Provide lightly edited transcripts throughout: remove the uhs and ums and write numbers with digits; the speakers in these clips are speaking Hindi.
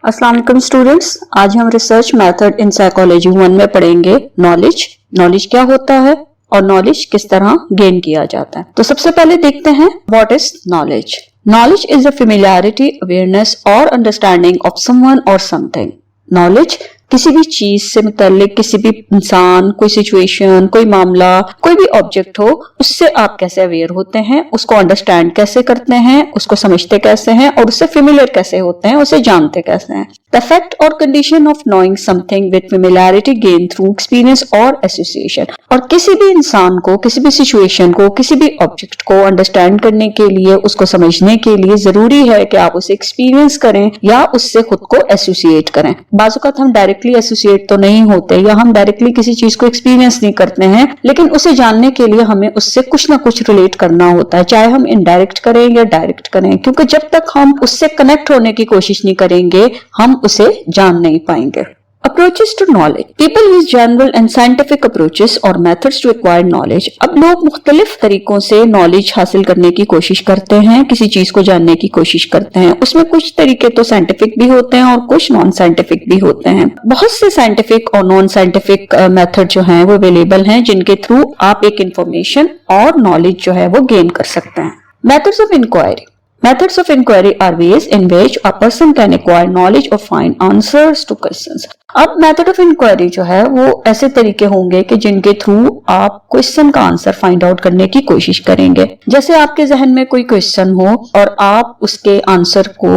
अस्सलाम वालेकुम स्टूडेंट्स, आज हम रिसर्च मेथड इन साइकोलॉजी 1 में पढ़ेंगे नॉलेज क्या होता है और नॉलेज किस तरह गेन किया जाता है। तो सबसे पहले देखते हैं what is knowledge. Knowledge is the familiarity, awareness और अंडरस्टैंडिंग ऑफ समवन और समथिंग। नॉलेज किसी भी चीज से मुताल्लिक, किसी भी इंसान, कोई सिचुएशन, कोई मामला, कोई भी ऑब्जेक्ट हो, उससे आप कैसे अवेयर होते हैं, उसको अंडरस्टैंड कैसे करते हैं, उसको समझते कैसे हैं और उससे फेमिलियर कैसे होते हैं, उसे जानते कैसे हैं। द फैक्ट और condition of knowing something with familiarity gain through experience और एसोसिएशन। और किसी भी इंसान को, किसी भी सिचुएशन को, किसी भी ऑब्जेक्ट को अंडरस्टैंड करने के लिए, उसको समझने के लिए जरूरी है कि आप उसे एक्सपीरियंस करें या उससे खुद को एसोसिएट करें। बाज़-औक़ात हम डायरेक्टली एसोसिएट तो नहीं होते या हम डायरेक्टली किसी चीज को एक्सपीरियंस नहीं करते हैं, लेकिन उसे जानने के लिए हमें उससे कुछ ना कुछ रिलेट करना होता है, चाहे हम इनडायरेक्ट करें या डायरेक्ट करें, क्योंकि जब तक हम उससे कनेक्ट होने की कोशिश नहीं करेंगे हम उसे जान नहीं पाएंगे। Approaches to knowledge. People use general and scientific approaches or methods to acquire knowledge. अब लोग मुख्तलिफ तरीकों से नॉलेज हासिल करने की कोशिश करते हैं, किसी चीज को जानने की कोशिश करते हैं। उसमें कुछ तरीके तो साइंटिफिक भी होते हैं और कुछ नॉन साइंटिफिक भी होते हैं। बहुत से साइंटिफिक और नॉन साइंटिफिक मेथड जो हैं वो अवेलेबल हैं, जिनके थ्रू आप एक इंफॉर्मेशन और नॉलेज जो है वो गेन कर सकते हैं। Methods of inquiry. Methods of inquiry are ways in which a person can acquire knowledge or find answers to questions. अब मेथड ऑफ इंक्वायरी जो है वो ऐसे तरीके होंगे कि जिनके थ्रू आप क्वेश्चन का आंसर फाइंड आउट करने की कोशिश करेंगे। जैसे आपके जहन में कोई क्वेश्चन हो और आप उसके आंसर को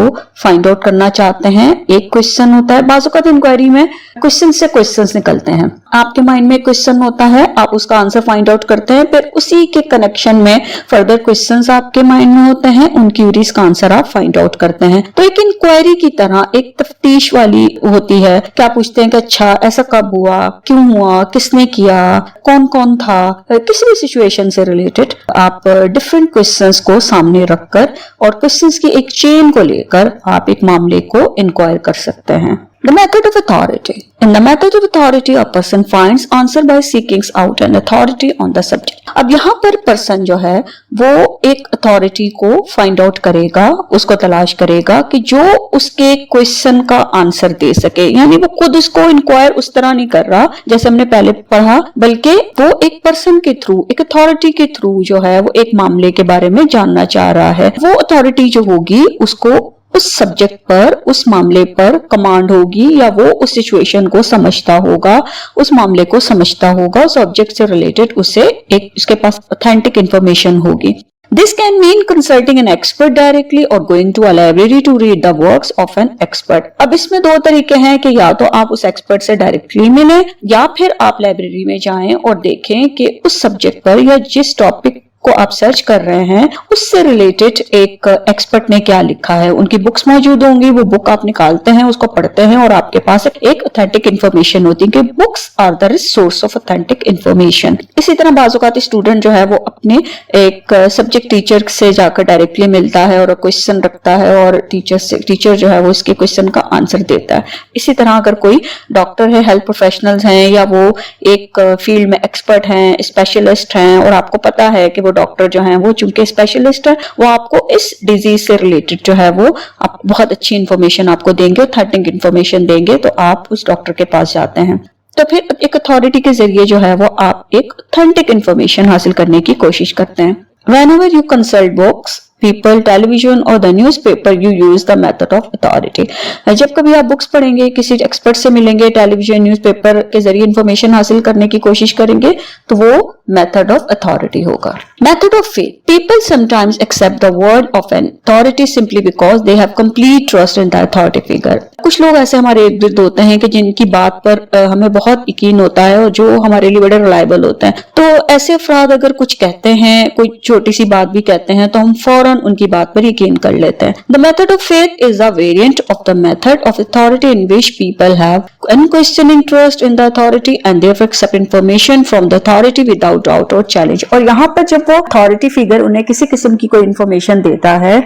फाइंड आउट करना चाहते हैं। एक क्वेश्चन होता है, बाज़-औक़ात इंक्वायरी में क्वेश्चन से क्वेश्चंस निकलते हैं। आपके माइंड में क्वेश्चन होता है, आप उसका आंसर फाइंड आउट करते हैं, फिर उसी के कनेक्शन में फर्दर क्वेश्चंस आपके माइंड में होते हैं, उन क्यूरीज का आंसर आप फाइंड आउट करते हैं। तो एक इंक्वायरी की तरह एक तफ्तीश वाली होती है कि आप पूछते हैं कि अच्छा ऐसा कब हुआ, क्यों हुआ, किसने किया, कौन कौन था, किसी भी सिचुएशन से रिलेटेड आप डिफरेंट क्वेश्चंस को सामने रखकर और क्वेश्चंस की एक चेन को लेकर आप एक मामले को इंक्वायर कर सकते हैं। The method of authority. In the method of authority, a person finds answer by seeking out an authority on the subject. अब यहाँ पर पर्सन जो है वो एक अथॉरिटी को फाइंड आउट करेगा, उसको तलाश करेगा कि जो उसके क्वेश्चन का आंसर दे सके। यानी वो खुद उसको इंक्वायर उस तरह नहीं कर रहा जैसे हमने पहले पढ़ा, बल्कि वो एक पर्सन के थ्रू, एक अथॉरिटी के थ्रू जो है वो एक मामले के बारे में जानना चाह रहा है। वो अथॉरिटी जो होगी उसको उस सब्जेक्ट पर, उस मामले पर कमांड होगी या वो उस सिचुएशन को समझता होगा, उस मामले को समझता होगा, उस ऑब्जेक्ट से रिलेटेड उसे एक उसके पास ऑथेंटिक इंफॉर्मेशन होगी। This can mean consulting an expert directly or going to a library to read the works of an expert. अब इसमें दो तरीके हैं कि या तो आप उस एक्सपर्ट से डायरेक्टली मिलें या फिर आप लाइब्रेरी में जाएं और देखें कि उस सब्जेक्ट पर या जिस टॉपिक को आप सर्च कर रहे हैं उससे रिलेटेड एक एक्सपर्ट ने क्या लिखा है। उनकी बुक्स मौजूद होंगी, वो बुक आप निकालते हैं, उसको पढ़ते हैं और आपके पास एक ऑथेंटिक इंफॉर्मेशन होती है कि books are the source of authentic information. इसी तरह बाज़-औक़ात स्टूडेंट जो है वो अपने एक सब्जेक्ट टीचर से जाकर डायरेक्टली मिलता है और क्वेश्चन रखता है और टीचर जो है वो इसके क्वेश्चन का आंसर देता है। इसी तरह अगर कोई डॉक्टर है, हेल्थ प्रोफेशनल्स हैं या वो एक फील्ड में एक्सपर्ट हैं, स्पेशलिस्ट हैं और आपको पता है कि डॉक्टर जो हैं वो चूंकि स्पेशलिस्ट है, वो आपको इस डिजीज से रिलेटेड जो है वो आप बहुत अच्छी इंफॉर्मेशन आपको देंगे, ऑथेंटिक इंफॉर्मेशन देंगे, तो आप उस डॉक्टर के पास जाते हैं। तो फिर एक अथॉरिटी के जरिए जो है वो आप एक ऑथेंटिक इंफॉर्मेशन हासिल करने की कोशिश करते हैं। Whenever you consult books, people, television or the newspaper, you use the method of authority. जब कभी आप बुक्स पढ़ेंगे, किसी एक्सपर्ट से मिलेंगे, टेलीविजन, न्यूज़पेपर के जरिए इंफॉर्मेशन हासिल करने की कोशिश करेंगे, तो वो मेथड ऑफ अथॉरिटी होगा। Method of faith. People sometimes accept the word of an authority simply because they have complete trust in the authority figure. कुछ लोग ऐसे हमारे इर्द गिर्द होते हैं कि जिनकी बात पर हमें बहुत यकीन होता है और जो हमारे लिए बड़े रिलायबल होते हैं। तो ऐसे अफराद अगर कुछ कहते हैं, कोई छोटी सी बात भी कहते हैं, तो हम फौरन उनकी बात पर यकीन कर लेते हैं। The method of faith is a variant of the method of authority in which people have unquestioning trust in the authority and therefore accept information from the authority without doubt or challenge. और यहाँ पर जब वो authority figure उन्हें किसी किस्म की कोई information देता है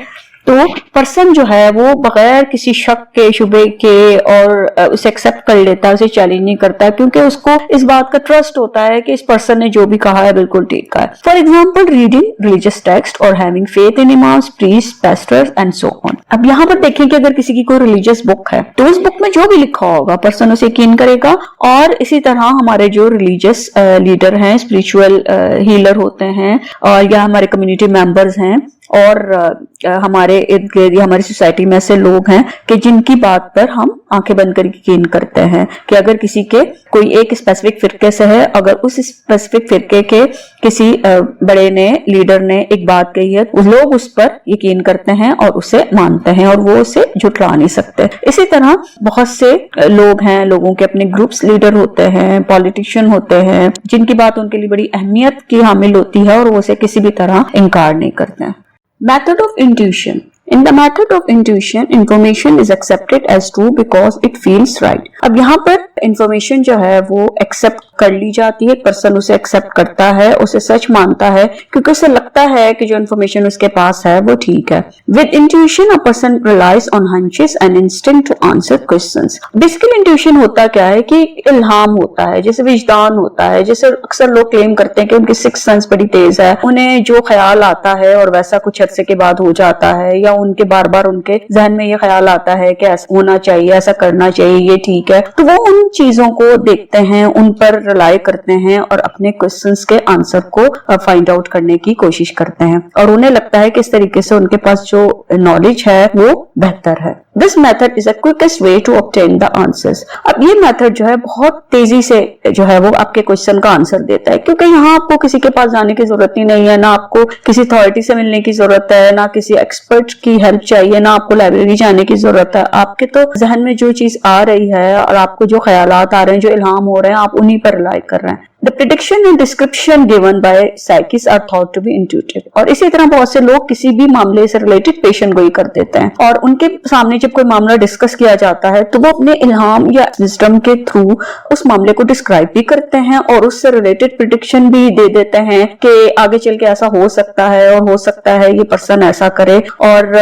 तो पर्सन जो है वो बगैर किसी शक के, शुबे के और उसे एक्सेप्ट कर लेता है, उसे चैलेंज नहीं करता, क्योंकि उसको इस बात का ट्रस्ट होता है कि इस पर्सन ने जो भी कहा है बिल्कुल ठीक है। For example reading religious text और having faith in imams, priest, pastors and so on. अब यहाँ पर देखें कि अगर किसी की कोई रिलीजियस बुक है तो उस बुक में जो भी लिखा होगा पर्सन उसे यकीन करेगा। और इसी तरह हमारे जो रिलीजियस लीडर हैं, स्पिरिचुअल हीलर होते हैं, और या हमारे कम्युनिटी मेंबर्स हैं, और हमारे इर्द गिर्द हमारी सोसाइटी में ऐसे लोग हैं कि जिनकी बात पर हम आंखें बंद करके यकीन करते हैं कि अगर किसी के कोई एक स्पेसिफिक फिरके से है, अगर उस स्पेसिफिक फिरके के किसी बड़े ने, लीडर ने एक बात कही है, लोग उस पर यकीन करते हैं और उसे मानते हैं और वो उसे झुठला नहीं सकते। इसी तरह बहुत से लोग हैं, लोगों के अपने ग्रुप्स लीडर होते हैं, पॉलिटिशियन होते हैं, जिनकी बात उनके लिए बड़ी अहमियत की हामिल होती है और वो उसे किसी भी तरह इनकार नहीं करते हैं। Method of intuition. In the method of intuition, information is accepted as true because it feels right. अब यहाँ पर इंफॉर्मेशन जो है वो एक्सेप्ट कर ली जाती है, पर्सन उसे एक्सेप्ट करता है, उसे सच मानता है, क्योंकि उसे लगता है कि जो इंफॉर्मेशन उसके पास है वो ठीक है। With intuition, a person relies on hunches and instinct to answer questions. Basically, intuition होता क्या है कि इल्हाम होता है, जैसे विजदान होता है, जैसे अक्सर लोग क्लेम करते हैं कि उनकी सिक्स सेंस बड़ी तेज है, उन्हें जो ख्याल आता है और वैसा कुछ अरसे के बाद हो जाता है, या उनके बार बार उनके जहन में ये ख्याल आता है कि ऐसा होना चाहिए, ऐसा करना चाहिए, ये ठीक है, तो वो उन चीजों को देखते हैं, उन पर रिलाई करते हैं और अपने क्वेश्चंस के आंसर को फाइंड आउट करने की कोशिश करते हैं, और उन्हें लगता है कि इस तरीके से उनके पास जो नॉलेज है वो बेहतर है। This method is the quickest way to obtain the answers. अब ये मेथड जो है बहुत तेजी से जो है वो आपके क्वेश्चन का आंसर देता है, क्योंकि यहाँ आपको किसी के पास जाने की जरूरत ही नहीं है, ना आपको किसी अथॉरिटी से मिलने की जरूरत है, ना किसी एक्सपर्ट की हेल्प चाहिए, ना आपको लाइब्रेरी जाने की जरूरत है। आपके तो जहन में जो चीज आ रही है और आपको जो ख्यालात आ रहे हैं, जो इल्हाम हो रहे हैं, आप उन्हीं पर रिलाई कर रहे हैं। The prediction and description given by psychics are thought to be intuitive. और इसी तरह बहुत से लोग किसी भी मामले से रिलेटेड पेशेंट गोई कर देते हैं, और उनके सामने जब कोई मामला डिस्कस किया जाता है तो वो अपने इल्हाम या विजडम के थ्रू उस मामले को डिस्क्राइब भी करते हैं और उससे रिलेटेड प्रिडिक्शन भी दे देते हैं कि आगे चल के ऐसा हो सकता है और हो सकता है ये पर्सन ऐसा करे। और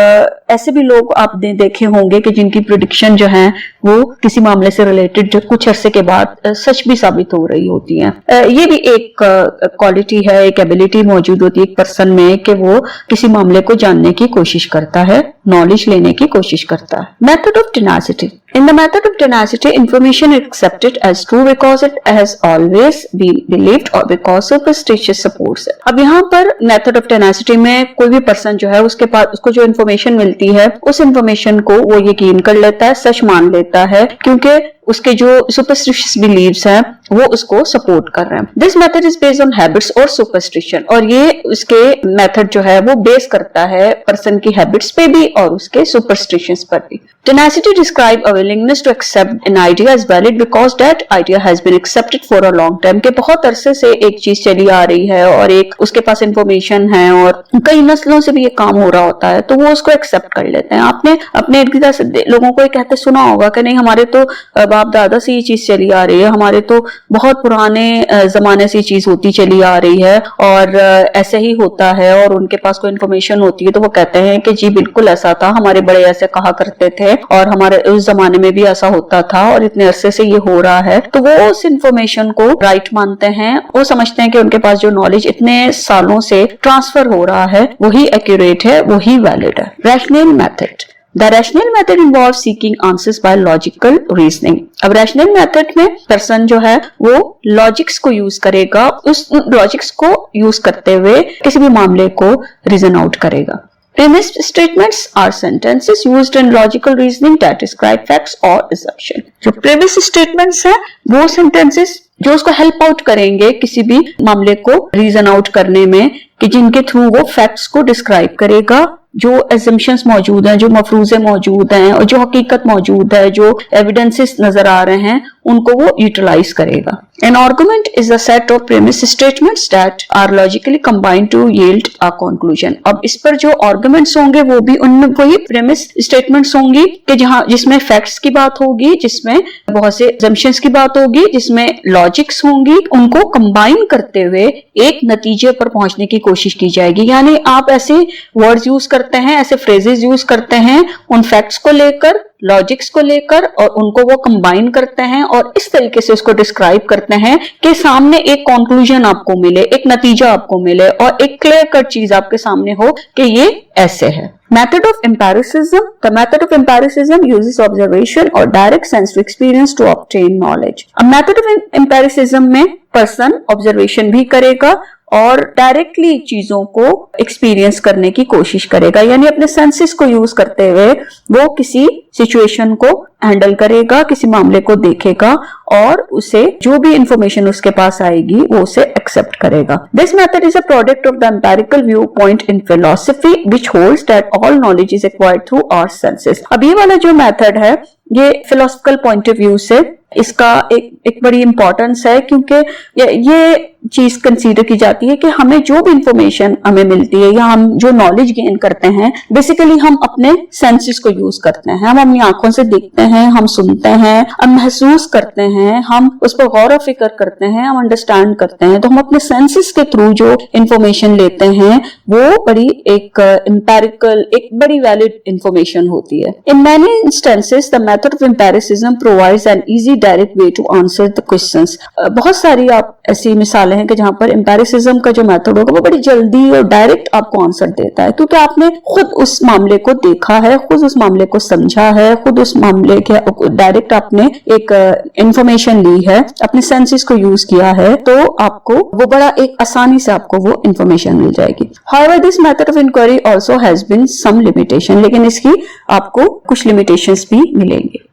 ऐसे भी लोग आपने देखे होंगे कि जिनकी प्रिडिक्शन जो है वो किसी मामले से रिलेटेड जो कुछ अरसे के बाद सच भी साबित हो रही होती है। ये भी एक क्वालिटी है, एक एबिलिटी मौजूद होती है एक पर्सन में कि वो किसी मामले को जानने की कोशिश करता है, नॉलेज लेने की कोशिश करता है। Method of tenacity. In the method of tenacity, information is accepted as true because it has always been believed or because superstitious supports it. अब यहाँ पर method of tenacity में कोई भी पर्सन जो है उसके पास उसको जो इन्फॉर्मेशन मिलती है उस इन्फॉर्मेशन को वो यकीन कर लेता है, सच मान लेता है, क्योंकि उसके जो सुपरस्टिशियस बिलीव्स हैं वो उसको सपोर्ट कर रहे हैं। This method is based on habits और सुपरस्टिशन, और ये उसके मेथड जो है वो बेस करता है पर्सन की हैबिट्स पे भी और उसके सुपरस्टिशंस पर भी। Tenacity describe a willingness to accept an idea as valid because that idea has been accepted for a long time, के बहुत अरसे से एक चीज चली आ रही है और एक उसके पास इंफॉर्मेशन है और कई नस्लों से भी ये काम हो रहा होता है, तो वो उसको एक्सेप्ट कर लेते हैं। आपने अपने इर्द गिर्द लोगों को कहते सुना होगा कि नहीं हमारे तो बाप दादा से ये चीज चली आ रही है, हमारे तो बहुत पुराने जमाने से ये चीज होती चली आ रही है और ऐसे ही होता है, और उनके पास कोई इन्फॉर्मेशन होती है तो वो कहते हैं कि जी बिल्कुल ऐसा था, हमारे बड़े ऐसे कहा करते थे और हमारे उस जमाने में भी ऐसा होता था और इतने अरसे से ये हो रहा है, तो वो उस इन्फॉर्मेशन को राइट मानते हैं। वो समझते हैं कि उनके पास जो नॉलेज इतने सालों से ट्रांसफर हो रहा है वही एक्यूरेट है, वही वैलिड है। Rational method. The rational method involves seeking answers by logical reasoning. अब rational method में पर्सन जो है वो लॉजिक्स को यूज करेगा, उस लॉजिक्स को यूज करते हुए किसी भी मामले को रीजन आउट करेगा। Premise statements are sentences used in logical reasoning that describe facts or assumption. जो premise statements है वो sentences जो उसको हेल्प आउट करेंगे किसी भी मामले को रीजन आउट करने में, कि जिनके थ्रू वो फैक्ट्स को डिस्क्राइब करेगा, जो assumptions मौजूद हैं, जो मफरूजे मौजूद हैं और जो हकीकत मौजूद है, जो एविडेंसेस नजर आ रहे हैं, उनको वो यूटिलाइज करेगा। An argument is a set of premise statements that are logically combined to yield a conclusion. अब इस पर जो arguments होंगे वो भी उनमें वही premise statements होंगी कि जिसमें facts की बात होगी, जिसमें बहुत से assumptions की बात होगी, जिसमें logics होंगी, उनको combine करते हुए एक नतीजे पर पहुंचने की कोशिश की जाएगी। यानी आप ऐसे words use करते हैं, ऐसे phrases use करते हैं उन facts को लेकर, लॉजिक्स को लेकर, और उनको वो कंबाइन करते हैं और इस तरीके से उसको डिस्क्राइब करते हैं कि सामने एक कंक्लूजन आपको मिले, एक नतीजा आपको मिले और एक क्लियर कट चीज आपके सामने हो कि ये ऐसे है। Method of empiricism. The method of empiricism uses observation or direct sensory experience to obtain knowledge. अब method of empiricism में पर्सन ऑब्जर्वेशन भी करेगा और डायरेक्टली चीजों को एक्सपीरियंस करने की कोशिश करेगा, यानी अपने सेंसेस को यूज करते हुए वो किसी सिचुएशन को हैंडल करेगा, किसी मामले को देखेगा और उसे जो भी इंफॉर्मेशन उसके पास आएगी वो उसे एक्सेप्ट करेगा। This method is a product of the empirical viewpoint in philosophy which holds that all knowledge is acquired through our senses. अब ये वाला जो मेथड है ये फिलोसफिकल पॉइंट ऑफ व्यू से इसका एक बड़ी इंपॉर्टेंस है, क्योंकि ये चीज कंसीडर की जाती है कि हमें जो भी इंफॉर्मेशन हमें मिलती है या हम जो नॉलेज गेन करते हैं बेसिकली हम अपने सेंसेस को यूज करते हैं। हम अपनी आंखों से देखते हैं, हम सुनते हैं, हम महसूस करते हैं, हम उस पर गौर व फिक्र करते हैं, हम अंडरस्टैंड करते हैं। तो हम अपने सेंसेस के थ्रू जो इंफॉर्मेशन लेते हैं वो बड़ी एक एम्पिरिकल, एक बड़ी वैलिड इंफॉर्मेशन होती है। In many instances the method of empiricism provides an easy direct way to answer the questions. बहुत सारी आप ऐसी मिसालें हैं कि जहां पर एम्पिरिसिज्म का जो मेथड होगा वो बड़ी जल्दी और डायरेक्ट आपको आंसर देता है, क्योंकि आपने खुद उस मामले को देखा है, खुद उस मामले को समझा है, खुद उस मामले के डायरेक्ट आपने एक इंफॉर्मेशन ली है, अपने सेंसेस को यूज किया है, तो आपको वो बड़ा एक आसानी से आपको वो इंफॉर्मेशन मिल जाएगी। However, this method of inquiry also has been some limitation, लेकिन इसकी आपको कुछ लिमिटेशंस भी मिलेंगे।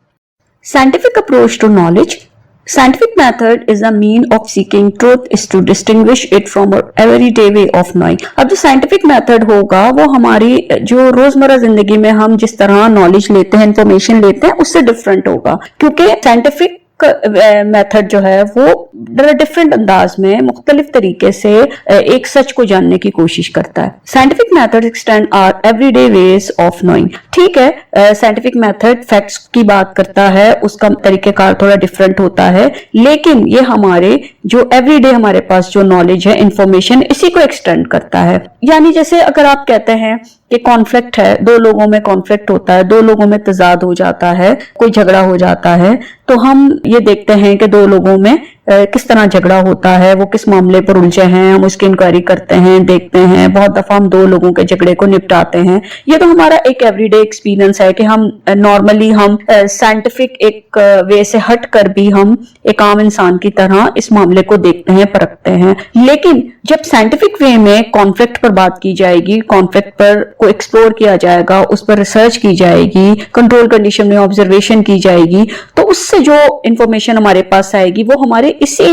Scientific approach to knowledge. Scientific method is a mean of seeking truth is to distinguish it from our everyday way of knowing. अब जो scientific method होगा वो हमारी जो रोजमर्रा जिंदगी में हम जिस तरह नॉलेज लेते हैं, इंफॉर्मेशन लेते हैं, उससे डिफरेंट होगा, क्योंकि साइंटिफिक मेथड जो है वो डिफरेंट अंदाज में मुख्तलिफ तरीके से एक सच को जानने की कोशिश करता है। Scientific method extend our everyday ways of knowing. ठीक है, साइंटिफिक मेथड फैक्ट्स की बात करता है, उसका तरीकेकार थोड़ा डिफरेंट होता है, लेकिन ये हमारे जो एवरीडे हमारे पास जो नॉलेज है, इंफॉर्मेशन, इसी को एक्सटेंड करता है। यानी जैसे अगर आप कहते हैं कि कॉन्फ्लिक्ट है, दो लोगों में कॉन्फ्लिक्ट होता है, दो लोगों में तजाद हो जाता है, कोई झगड़ा हो जाता है, तो हम ये देखते हैं कि दो लोगों में किस तरह झगड़ा होता है, वो किस मामले पर उलझे हैं, हम उसकी इंक्वायरी करते हैं, देखते हैं, बहुत दफा हम दो लोगों के झगड़े को निपटाते हैं। ये तो हमारा एक एवरीडे एक्सपीरियंस है कि हम नॉर्मली हम साइंटिफिक एक वे से हट कर भी हम एक आम इंसान की तरह इस मामले को देखते हैं, परखते हैं। लेकिन जब साइंटिफिक वे में कॉन्फ्लिक्ट पर बात की जाएगी, कॉन्फ्लिक्ट पर को एक्सप्लोर किया जाएगा, उस पर रिसर्च की जाएगी, कंट्रोल कंडीशन में ऑब्जर्वेशन की जाएगी, तो उससे जो इंफॉर्मेशन हमारे पास आएगी वो हमारे इसी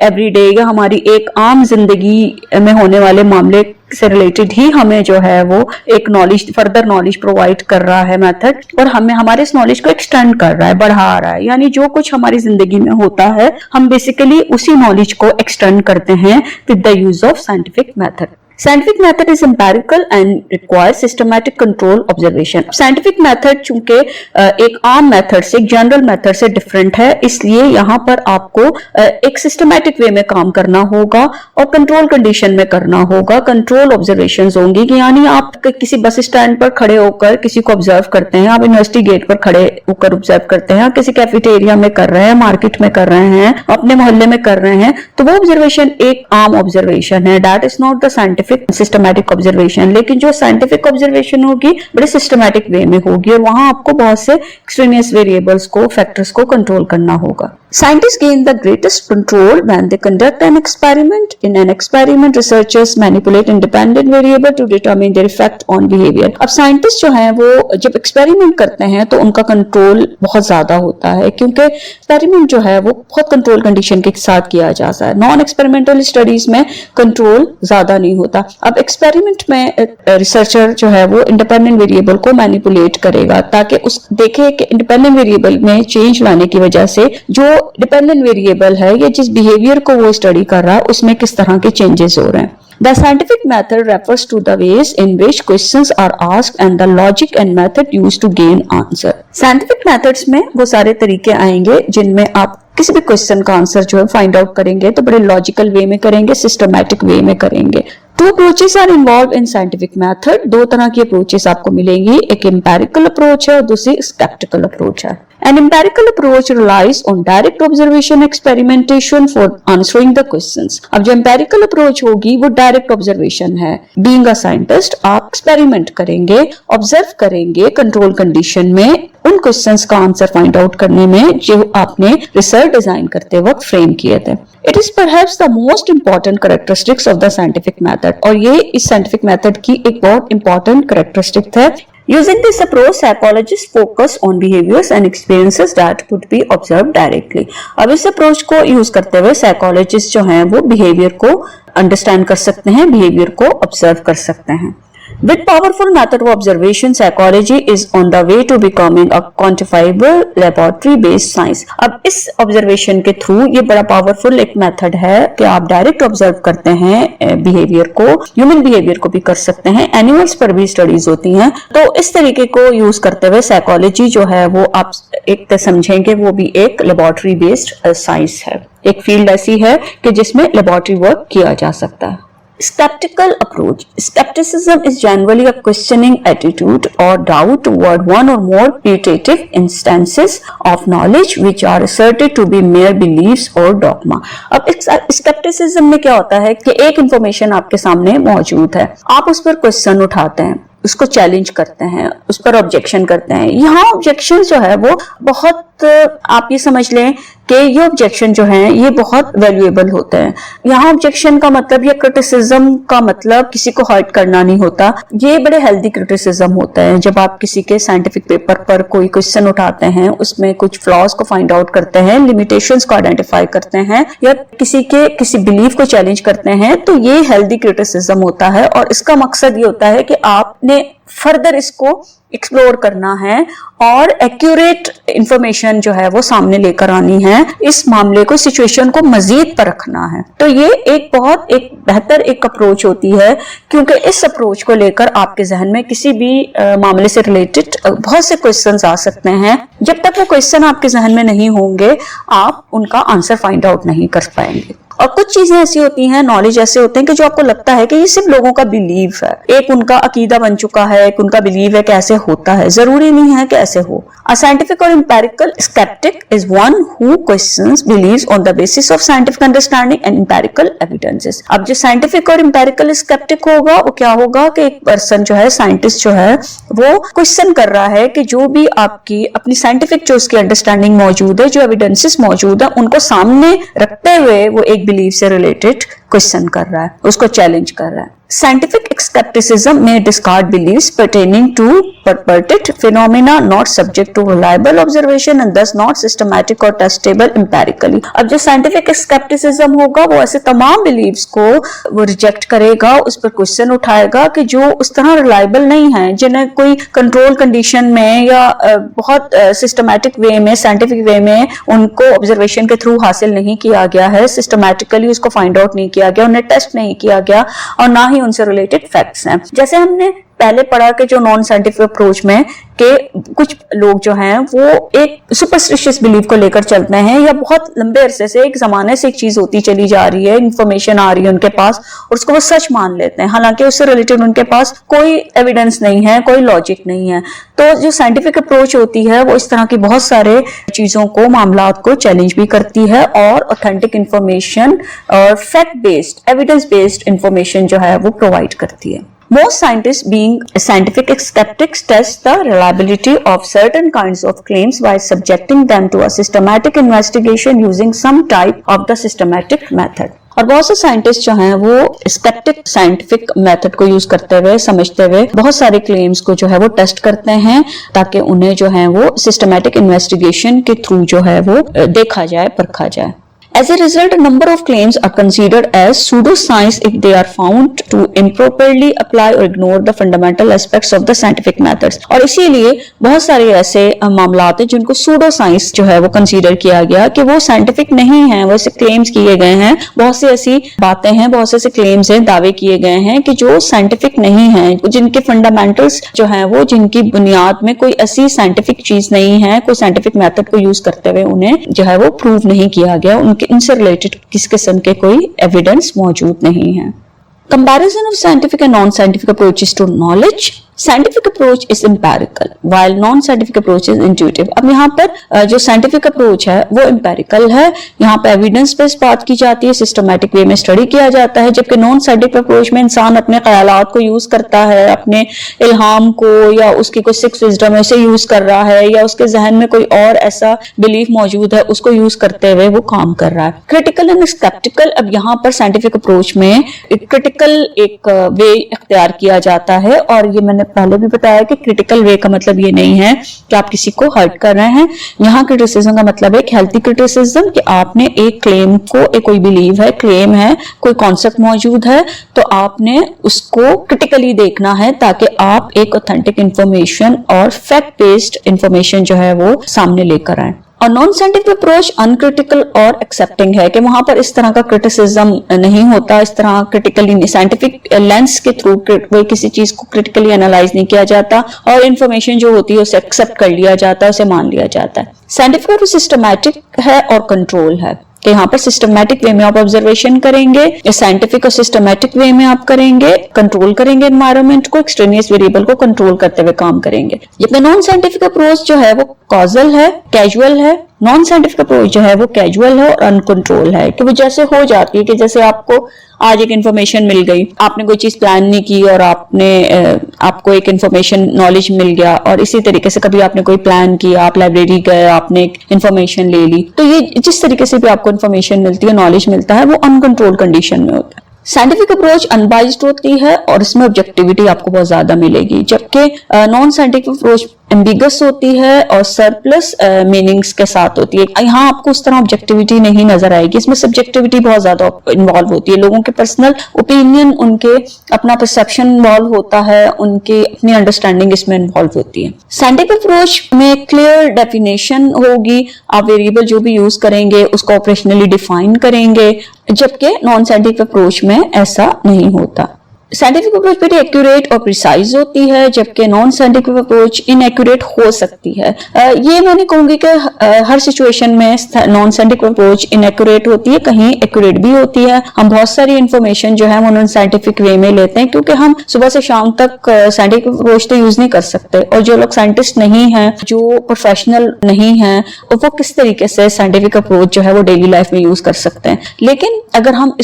एवरीडे या हमारी एक आम जिंदगी में होने वाले मामले से रिलेटेड ही हमें जो है वो एक नॉलेज, फर्दर नॉलेज प्रोवाइड कर रहा है मेथड, और हमें हमारे इस नॉलेज को एक्सटेंड कर रहा है, बढ़ा रहा है। यानी जो कुछ हमारी जिंदगी में होता है हम बेसिकली उसी नॉलेज को एक्सटेंड करते हैं with the use of scientific method. Scientific method is empirical and requires systematic control observation. Scientific method चूंकि एक आम मेथड से, एक जनरल मेथड से डिफरेंट है, इसलिए यहाँ पर आपको एक सिस्टमैटिक वे में काम करना होगा और कंट्रोल कंडीशन में करना होगा। कंट्रोल ऑब्जर्वेशंस होंगी कि यानी आप किसी बस स्टैंड पर खड़े होकर किसी को ऑब्जर्व करते हैं, आप यूनिवर्सिटी गेट पर खड़े होकर ऑब्जर्व करते हैं, किसी कैफेटेरिया में कर रहे हैं, मार्केट में कर रहे हैं, अपने मोहल्ले में कर रहे हैं, तो वो ऑब्जर्वेशन एक आम ऑब्जर्वेशन है, that is not the scientific systematic observation. लेकिन जो साइंटिफिक ऑब्जर्वेशन होगी बड़े सिस्टमैटिक वे में होगी और वहां आपको बहुत से एक्सट्रेनियस वेरिएबल्स को, फैक्टर्स को कंट्रोल करना होगा। Scientists gain the greatest control when they conduct an experiment. In an experiment, researchers manipulate independent variable to determine their effect on behavior. अब साइंटिस्ट जो हैं वो जब एक्सपेरिमेंट करते हैं तो उनका कंट्रोल बहुत ज्यादा होता है, क्योंकि एक्सपेरिमेंट जो है वो बहुत कंट्रोल कंडीशन के साथ किया जाता है। नॉन एक्सपेरिमेंटल स्टडीज में कंट्रोल ज्यादा नहीं होता, होता। अब एक्सपेरिमेंट में रिसर्चर जो है वो इंडिपेंडेंट वेरिएबल को मैनिपुलेट करेगा ताकि उस देखे कि इंडिपेंडेंट वेरिएबल में चेंज लाने की वजह से जो डिपेंडेंट वेरिएबल है या जिस बिहेवियर को वो स्टडी कर रहा है उसमें किस तरह के चेंजेस हो रहे हैं। The scientific method refers to the ways in which questions are asked and the logic and method used to gain answer. Scientific methods में वो सारे तरीके आएंगे जिनमें आप किसी भी क्वेश्चन का आंसर जो है फाइंड आउट करेंगे तो बड़े लॉजिकल वे में करेंगे, सिस्टमैटिक वे में करेंगे। Two approaches are involved in scientific method, दो तरह की अप्रोचेस आपको मिलेंगी, एक एम्पेरिकल अप्रोच है और दूसरी स्केप्टिकल अप्रोच है। An empirical approach relies on direct observation experimentation for answering the questions. अब जो empirical approach होगी वो direct observation है। Being a scientist आप experiment करेंगे, observe करेंगे control condition में उन questions का answer find out करने में जो आपने research डिजाइन करते वक्त frame किए थे। It is perhaps the most important characteristics of the scientific method और ये इस scientific method की एक बहुत important characteristic है। Using this approach, psychologists focus on behaviors and experiences that would be observed directly. अब इस approach को use करते हुए psychologists जो हैं वो behavior को understand कर सकते हैं, behavior को observe कर सकते हैं। With powerful method of observation, psychology is on the way to becoming a quantifiable laboratory-based science. अब इस observation के through ये बड़ा powerful एक method है कि आप direct observe करते हैं behavior को, human behavior को भी कर सकते हैं, animals पर भी studies होती हैं। तो इस तरीके को use करते हुए psychology जो है वो आप एक समझेंगे वो भी एक laboratory-based science है। एक field ऐसी है कि जिसमें laboratory work किया जा सकता है। Skeptical approach. Skepticism is generally a questioning attitude or doubt toward one or more putative instances of knowledge which are asserted to be mere beliefs or dogma. अब skepticism में क्या होता है कि एक information आपके सामने मौजूद है, आप उस पर क्वेश्चन उठाते हैं, उसको चैलेंज करते हैं, उस पर ऑब्जेक्शन करते हैं। यहाँ ऑब्जेक्शन जो है वो बहुत आप ये समझ लें कि ये ऑब्जेक्शन जो है ये बहुत वैल्यूएबल होते हैं। यहाँ ऑब्जेक्शन का मतलब या क्रिटिसिज्म का मतलब किसी को हर्ट करना नहीं होता, ये बड़े हेल्दी क्रिटिसिज्म होता है। जब आप किसी के साइंटिफिक पेपर पर कोई क्वेश्चन उठाते हैं, उसमें कुछ फ्लॉज को फाइंड आउट करते हैं, लिमिटेशंस को आइडेंटिफाई करते हैं या किसी बिलीफ को चैलेंज करते हैं, तो ये हेल्दी क्रिटिसिज्म होता है और इसका मकसद ये होता है कि आपने फर्दर इसको एक्सप्लोर करना है और एक्यूरेट इंफॉर्मेशन जो है वो सामने लेकर आनी है, इस मामले को सिचुएशन को मजीद पर रखना है। तो ये एक बहुत एक बेहतर एक अप्रोच होती है क्योंकि इस अप्रोच को लेकर आपके जहन में किसी भी मामले से रिलेटेड बहुत से क्वेश्चंस आ सकते हैं। जब तक वो क्वेश्चन आपके जहन में नहीं होंगे आप उनका आंसर फाइंड आउट नहीं कर पाएंगे। और कुछ चीजें ऐसी होती हैं, नॉलेज ऐसे होते हैं कि जो आपको लगता है कि ये सिर्फ लोगों का बिलीव है, एक उनका अकीदा बन चुका है, एक उनका बिलीव है कि ऐसे होता है, जरूरी नहीं है कि ऐसे हो। A scientific or empirical skeptic is one who questions beliefs on the basis of scientific understanding and empirical evidences. अब जो scientific और empirical skeptic होगा वो क्या होगा कि एक पर्सन जो है, साइंटिस्ट जो है, वो क्वेश्चन कर रहा है कि जो भी आपकी अपनी साइंटिफिक जो उसकी अंडरस्टैंडिंग मौजूद है, जो एविडेंसेस मौजूद है, उनको सामने रखते हुए वो एक बिलीफ से रिलेटेड क्वेश्चन कर रहा है, उसको चैलेंज कर रहा है। Scientific skepticism may discard beliefs pertaining to purported phenomena not subject to reliable observation and thus not systematic or testable empirically. अब जो scientific skepticism होगा वो ऐसे तमाम beliefs को वो रिजेक्ट करेगा, उस पर क्वेश्चन उठाएगा कि जो उस तरह रिलायबल नहीं है, जिन्हें कोई कंट्रोल कंडीशन में या बहुत सिस्टमैटिक वे में, साइंटिफिक वे में उनको ऑब्जर्वेशन के थ्रू हासिल नहीं किया गया है, सिस्टमैटिकली उसको फाइंड आउट नहीं किया गया, उन्हें टेस्ट नहीं किया गया और ना ही उनसे रिलेटेड फैक्ट्स हैं। जैसे हमने पहले पढ़ा कि जो नॉन साइंटिफिक अप्रोच में कि कुछ लोग जो हैं वो एक सुपरस्टिशियस बिलीफ को लेकर चलते हैं या बहुत लंबे अरसे से एक जमाने से एक चीज होती चली जा रही है, इंफॉर्मेशन आ रही है उनके पास और उसको वो सच मान लेते हैं, हालांकि उससे रिलेटेड उनके पास कोई एविडेंस नहीं है, कोई लॉजिक नहीं है। तो जो साइंटिफिक अप्रोच होती है वो इस तरह की बहुत सारे चीजों को, मामलात को चैलेंज भी करती है और ऑथेंटिक इंफॉर्मेशन और fact based, evidence based information जो है वो प्रोवाइड करती है। Most scientists, being scientific skeptics, test the reliability of certain kinds of claims by subjecting them to a systematic investigation using some type of the systematic method. और बहुत से साइंटिस्ट जो हैं वो स्केप्टिक साइंटिफिक मेथड को यूज करते हुए, समझते हुए बहुत सारे क्लेम्स को जो है वो टेस्ट करते हैं ताकि उन्हें जो है वो सिस्टमैटिक इन्वेस्टिगेशन के थ्रू जो है वो देखा जाए, परखा जाए। As a result, a number of claims are considered as pseudoscience if they are found to improperly apply or ignore the fundamental aspects of the scientific methods. और इसीलिए बहुत सारे ऐसे मामलात हैं जिनको pseudoscience जो है वो कंसीडर किया गया कि वो साइंटिफिक नहीं है, वैसे क्लेम्स किए गए हैं, बहुत सी ऐसी बातें हैं, बहुत से ऐसे क्लेम्स हैं, दावे किए गए हैं कि जो साइंटिफिक नहीं है, जिनके फंडामेंटल्स जो है वो जिनकी बुनियाद में कोई ऐसी साइंटिफिक चीज नहीं है, कोई साइंटिफिक मेथड को यूज करते हुए उन्हें जो है वो प्रूव नहीं किया गया, उनके इनसे रिलेटेड किस किस्म के कोई एविडेंस मौजूद नहीं है। Comparison of scientific and non-scientific approaches to knowledge. Scientific approach is empirical while non-scientific approach is intuitive. अब यहाँ पर जो scientific approach है वो empirical है, यहाँ पे evidence based बात की जाती है, systematic way में study किया जाता है, जबकि non-scientific approach में इंसान अपने ख्यालात को यूज करता है, अपने इल्हाम को या उसकी कोई सिक्स विजडम है उसे यूज कर रहा है, या उसके जहन में कोई और ऐसा बिलीफ मौजूद है उसको यूज करते हुए वो काम कर रहा है। क्रिटिकल एंड स्केप्टिकल, अब यहाँ पर साइंटिफिक अप्रोच में क्रिटिकल एक वे इख्तियार किया जाता है, और ये मैंने पहले भी बताया कि क्रिटिकल वे का मतलब ये नहीं है कि आप किसी को हर्ट कर रहे हैं। यहाँ क्रिटिसिज्म का मतलब है हेल्थी क्रिटिसिज्म, कि आपने एक क्लेम को, एक कोई बिलीव है, क्लेम है, कोई कॉन्सेप्ट मौजूद है, तो आपने उसको क्रिटिकली देखना है ताकि आप एक ऑथेंटिक इंफॉर्मेशन और फैक्ट बेस्ड इंफॉर्मेशन जो है वो सामने लेकर आए। और नॉन साइंटिफिक अप्रोच अनक्रिटिकल और एक्सेप्टिंग है कि वहां पर इस तरह का क्रिटिसिज्म नहीं होता, इस तरह क्रिटिकली साइंटिफिक लेंस के थ्रू कोई किसी चीज को क्रिटिकली एनालाइज नहीं किया जाता, और इंफॉर्मेशन जो होती है उसे एक्सेप्ट कर लिया जाता है, उसे मान लिया जाता है। साइंटिफिक और सिस्टमैटिक है और कंट्रोल है कि यहाँ पर सिस्टमैटिक वे में आप ऑब्जर्वेशन करेंगे, या साइंटिफिक और सिस्टमैटिक वे में आप करेंगे, कंट्रोल करेंगे एनवायरनमेंट को, एक्सट्रेनियस वेरिएबल को कंट्रोल करते हुए काम करेंगे। जबकि नॉन साइंटिफिक अप्रोच जो है वो कॉजल है, कैजुअल है। नॉन साइंटिफिक अप्रोच जो है वो कैजुअल है और अनकंट्रोल है, कि वो जैसे हो जाती है कि जैसे आपको आज एक इन्फॉर्मेशन मिल गई, आपने कोई चीज प्लान नहीं की और आपको एक इन्फॉर्मेशन नॉलेज मिल गया, और इसी तरीके से कभी आपने कोई प्लान किया, आप लाइब्रेरी गए, आपने एक इन्फॉर्मेशन ले ली, तो ये जिस तरीके से भी आपको इन्फॉर्मेशन मिलती है, नॉलेज मिलता है, वो अनकंट्रोल कंडीशन में होता है। साइंटिफिक अप्रोच अनबाइज्ड होती है और इसमें ऑब्जेक्टिविटी आपको बहुत ज्यादा मिलेगी, जबकि नॉन साइंटिफिक अप्रोच एम्बिगस होती है और सरप्लस मीनिंग्स के साथ होती है। यहाँ आपको उस तरह ऑब्जेक्टिविटी नहीं नजर आएगी, इसमें सब्जेक्टिविटी बहुत ज्यादा इन्वॉल्व होती है, लोगों के पर्सनल ओपिनियन, उनके अपना परसेप्शन इन्वॉल्व होता है, उनकी अपनी अंडरस्टैंडिंग इसमें इन्वॉल्व होती है। साइंटिफिक अप्रोच में क्लियर डेफिनेशन होगी, आप वेरिएबल जो भी यूज करेंगे उसको ऑपरेशनली डिफाइन करेंगे, जबकि नॉन साइंटिफिक अप्रोच में ऐसा नहीं होता। साइंटिफिक अप्रोच वेरी एक्यूरेट और प्रिसाइज होती है, जबकि नॉन साइंटिफिक अप्रोच इनएक्यूरेट हो सकती है। ये मैंने कहूंगी कि हर सिचुएशन में नॉन साइंटिफिक अप्रोच इनएक्यूरेट होती है, कहीं एक्यूरेट भी होती है। हम बहुत सारी इंफॉर्मेशन जो है वो नॉन साइंटिफिक वे में लेते हैं, क्योंकि हम सुबह से शाम तक साइंटिफिक अप्रोच तो यूज नहीं कर सकते, और जो लोग साइंटिस्ट नहीं है, जो प्रोफेशनल नहीं है, वो किस तरीके से साइंटिफिक अप्रोच जो है वो डेली लाइफ में यूज कर सकते हैं। लेकिन अगर हम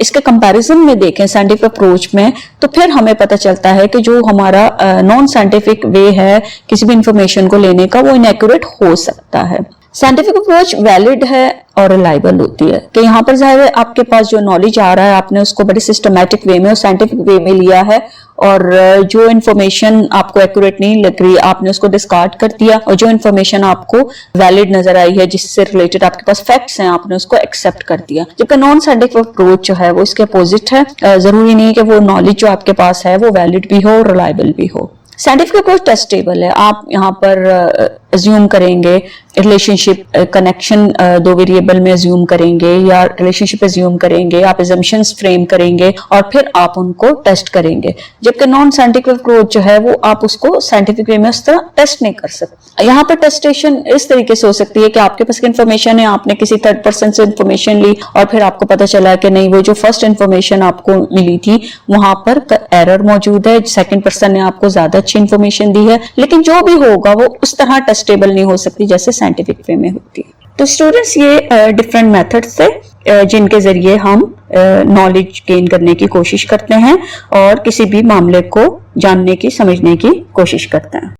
इसके कंपैरिजन में देखें साइंटिफिक अप्रोच में, तो फिर हमें पता चलता है कि जो हमारा नॉन साइंटिफिक वे है किसी भी इंफॉर्मेशन को लेने का, वो इनएक्यूरेट हो सकता है। साइंटिफिक अप्रोच वैलिड है और रिलायबल होती है, कि यहाँ पर जाहिर है आपके पास जो नॉलेज आ रहा है आपने उसको बड़े सिस्टमैटिक वे में और साइंटिफिक वे में लिया है, और जो इन्फॉर्मेशन आपको एक्यूरेट नहीं लग रही आपने उसको डिस्कार्ड कर दिया, और जो इन्फॉर्मेशन आपको वैलिड नजर आई है, जिससे रिलेटेड आपके पास फैक्ट्स हैं, आपने उसको एक्सेप्ट कर दिया। जबकि नॉन साइंटिफिक अप्रोच जो है वो इसके अपोजिट है, जरूरी नहीं कि वो नॉलेज जो आपके पास है वो वैलिड भी हो और रिलायबल भी हो। साइंटिफिक अप्रोच टेस्टेबल है, आप यहाँ पर अज्यूम करेंगे रिलेशनशिप, कनेक्शन दो वेरिएबल में अज्यूम करेंगे, या रिलेशनशिप अज्यूम करेंगे, आप अजम्पशंस फ्रेम करेंगे और फिर आप उनको टेस्ट करेंगे। जबकि नॉन साइंटिफिक अप्रोच जो है वो आप उसको साइंटिफिक वे में उस तरह टेस्ट नहीं कर सकते। यहाँ पर टेस्टेशन इस तरीके से हो सकती है कि आपके पास इंफॉर्मेशन है, आपने किसी थर्ड पर्सन से इंफॉर्मेशन ली और फिर आपको पता चला कि नहीं, वो जो फर्स्ट इंफॉर्मेशन आपको मिली थी वहां पर एरर मौजूद है, सेकंड पर्सन ने आपको ज्यादा अच्छी इंफॉर्मेशन दी है, लेकिन जो भी होगा वो उस तरह टेस्टेबल नहीं हो सकती जैसे साइंटिफिक वे में होती है। तो स्टूडेंट्स, ये डिफरेंट मेथड्स से जिनके जरिए हम नॉलेज गेन करने की कोशिश करते हैं और किसी भी मामले को जानने की, समझने की कोशिश करते हैं।